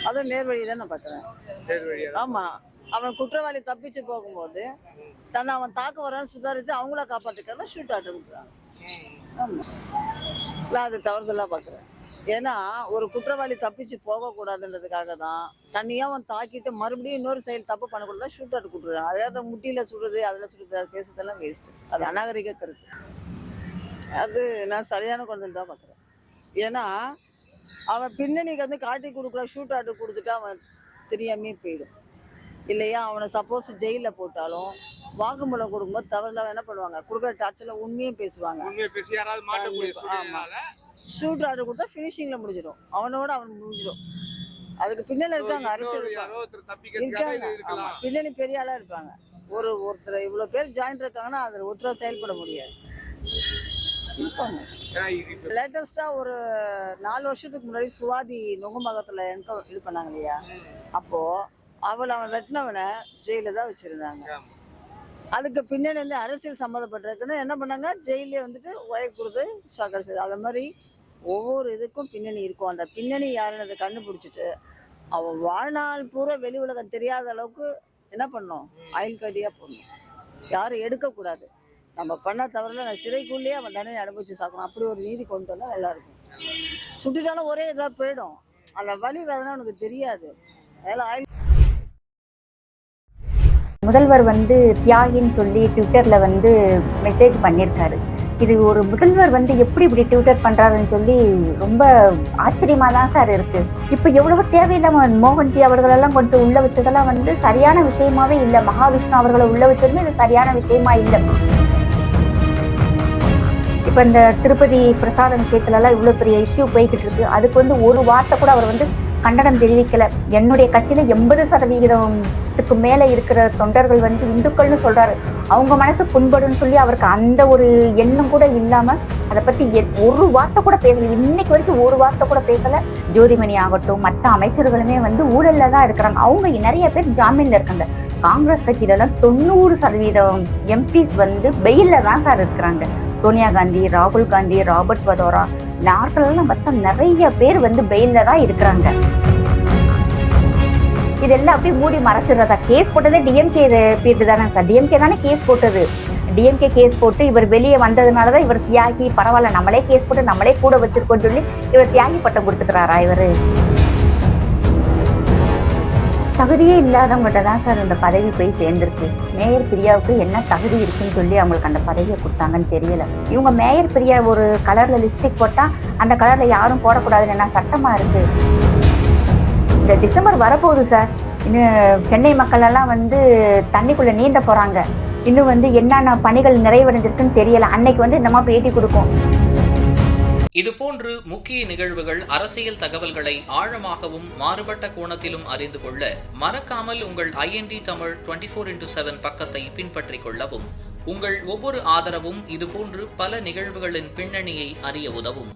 அதுவும் நேர்வழி தான் நான் பார்க்குறேன். ஆமா, அவன் குற்றவாளி தப்பிச்சு போகும்போது தன்னை அவன் தாக்க வரான்னு சுதாரித்து அவங்கள காப்பாற்றிக்கலாம் ஷூட் ஆட்டு கொடுக்குறாங்க. ஆமா, நான் அது தவறுதலாக பார்க்குறேன். ஏன்னா ஒரு குற்றவாளி தப்பிச்சு போகக்கூடாதுன்றதுக்காக தான் தனியாக அவன் தாக்கிட்டு மறுபடியும் இன்னொரு செயல் தப்பு பண்ணக்கூடாது ஷூட் அவுட் கொடுத்துருக்காங்க. அதாவது முட்டியில சுடுறது அதில் சுடுறது அது பேசுறதெல்லாம் வேஸ்ட். அது அநாகரிக கருத்து. அது நான் சரியான குழந்தை தான் பார்க்குறேன். ஏன்னா அவன் பின்னணிக்கு வந்து காட்டி கொடுக்குற ஷூட் அவுட் கொடுத்துட்டு அவன் தெரியாமே போயிடும் இல்லையா. அவனை சப்போஸ் ஜெயிலில் போட்டாலும் வாக்குமூலம் கொடுக்கும்போது தவறுலாம் என்ன பண்ணுவாங்க, கொடுக்குற டார்ச்சரில் உண்மையும் பேசுவாங்க. ஷூட் ஆர்டர் கொடுத்தா ஃபினிஷிங்ல முடிஞ்சிடும், அவனோட அவன் முடிஞ்சிடும். அதுக்கு பின்னால இருக்காங்க அரசியல் இருக்காங்க. ஆமா, பின்னணி பெரிய ஆளா இருப்பாங்க. ஒருத்தர் இவ்வளவு பேர் ஜாயிண்ட் இருக்காங்கன்னா அதுல ஒருத்தர் செயல்பட முடியாது. லேட்டஸ்டா ஒரு 4 வருஷத்துக்கு முன்னாடி சுவாதி நுங்கமகத்துல இது பண்ணாங்க இல்லையா, அப்போ அவன் வெட்டினவனை ஜெயில தான் வச்சிருந்தாங்க. அதுக்கு பின்னாடி வந்து அரசியல் சம்மந்தப்பட்டிருக்குன்னு என்ன பண்ணாங்க, ஜெயிலே வந்துட்டு ஒயர் கொடுத்து ஷாக்கர் செய்து. அது மாதிரி ஒவ்வொரு இதுக்கும் பின்னணி இருக்கும். அந்த பின்னணி யாருன்னு கண்டுபிடிச்சிட்டு அவன் வாழ்நாள் பூரா வெளி உலகம் தெரியாத அளவுக்கு என்ன பண்ணணும், ஆயுள் கைதியா போடணும். யாரும் எடுக்கக்கூடாது. நம்ம பண்ண தவறுல சிறைக்குள்ளேயே அவன் தண்டனை அனுபவிச்சு சாக்கணும். அப்படி ஒரு நீதி கொண்டு வந்தா நல்லா இருக்கும். சுட்டுட்டாலும் ஒரே இதாக போயிடும், அந்த வலி வேதனை உனக்கு தெரியாது. முதல்வர் வந்து தியாகின்னு சொல்லி ட்விட்டர்ல வந்து மெசேஜ் பண்ணியிருக்காரு. இது ஒரு முதல்வர் வந்து எப்படி இப்படி ட்விட்டர் பண்றாருன்னு சொல்லி ரொம்ப ஆச்சரியமா தான் சார் இருக்கு. இப்ப எவ்வளவு தேவையில்லாம மோகன்ஜி அவர்களெல்லாம் கொண்டு உள்ள வச்சதெல்லாம் வந்து சரியான விஷயமாவே இல்லை. மகாவிஷ்ணு அவர்களை உள்ள வச்சதுமே இது சரியான விஷயமா இல்லை. இப்ப இந்த திருப்பதி பிரசாத விஷயத்துல எல்லாம் இவ்வளவு பெரிய இஷ்யூ போய்கிட்டு இருக்கு. அதுக்கு வந்து ஒரு வார்த்தை கூட அவர் வந்து கண்டனம் தெரிவிக்கல. என்னுடைய கட்சியில 80% மேல இருக்கிற தொண்டர்கள் வந்து இந்துக்கள்னு சொல்றாரு. அவங்க மனசு புண்படுன்னு சொல்லி அவருக்கு அந்த ஒரு எண்ணம் கூட இல்லாம அதை பத்தி ஒரு வார்த்தை கூட பேசல. இன்னைக்கு வரைக்கும் ஒரு வார்த்தை கூட பேசல. ஜோதிமணி ஆகட்டும், மற்ற அமைச்சர்களுமே வந்து ஊழல்ல தான் இருக்கிறாங்க. அவங்க நிறைய பேர் ஜாமீன்ல இருக்காங்க. காங்கிரஸ் கட்சியில எல்லாம் 90% எம்பிஸ் வந்து பெயில்ல தான் சார் இருக்கிறாங்க. சோனியா காந்தி, ராகுல் காந்தி, ராபர்ட் வதோரா, நார்த்லாம் பார்த்தா நிறைய பேர் வந்து பெயில்ல தான் இருக்கிறாங்க. இதெல்லாம் அப்படியே மூடி மறைச்சிடுறதா. கேஸ் போட்டதே டிஎம்கே பீரியட் தானே சார். டிஎம்கே தானே கேஸ் போட்டது. டிஎம்கே கேஸ் போட்டு இவர் வெளியே வந்ததுனாலதான் இவர் தியாகி, பரவாயில்ல நம்மளே கேஸ் போட்டு நம்மளே கூட வச்சிருக்கோம்னு சொல்லி இவர் தியாகி பட்டம் கொடுத்துக்கிறாரா? இவரு தகுதியே இல்லாதவங்கள்ட்ட தான் சார் இந்த பதவி போய் சேர்ந்திருக்கு. மேயர் பிரியாவுக்கு என்ன தகுதி இருக்குன்னு சொல்லி அவங்களுக்கு அந்த பதவியை கொடுத்தாங்கன்னு தெரியல. இவங்க மேயர் பிரியா ஒரு கலர்ல லிப்ஸ்டிக் போட்டா அந்த கலர்ல யாரும் போடக்கூடாதுன்னு என்ன சட்டமா இருக்கு? இந்த டிசம்பர் வரப்போகுது சார். இன்னும் சென்னை மக்கள் எல்லாம் வந்து தண்ணிக்குள்ள நீந்த போறாங்க. இன்னும் வந்து என்னென்ன பணிகள் நிறைவடைஞ்சிருக்குன்னு தெரியல. அன்னைக்கு வந்து இந்த மாதிரி பேட்டி கொடுக்கும். இதுபோன்று முக்கிய நிகழ்வுகள், அரசியல் தகவல்களை ஆழமாகவும் மாறுபட்ட கோணத்திலும் அறிந்து கொள்ள மறக்காமல் உங்கள் IND தமிழ் 24x7 பக்கத்தை பின்பற்றிக் கொள்ளவும். உங்கள் ஒவ்வொரு ஆதரவும் இதுபோன்று பல நிகழ்வுகளின் பின்னணியை அறிய உதவும்.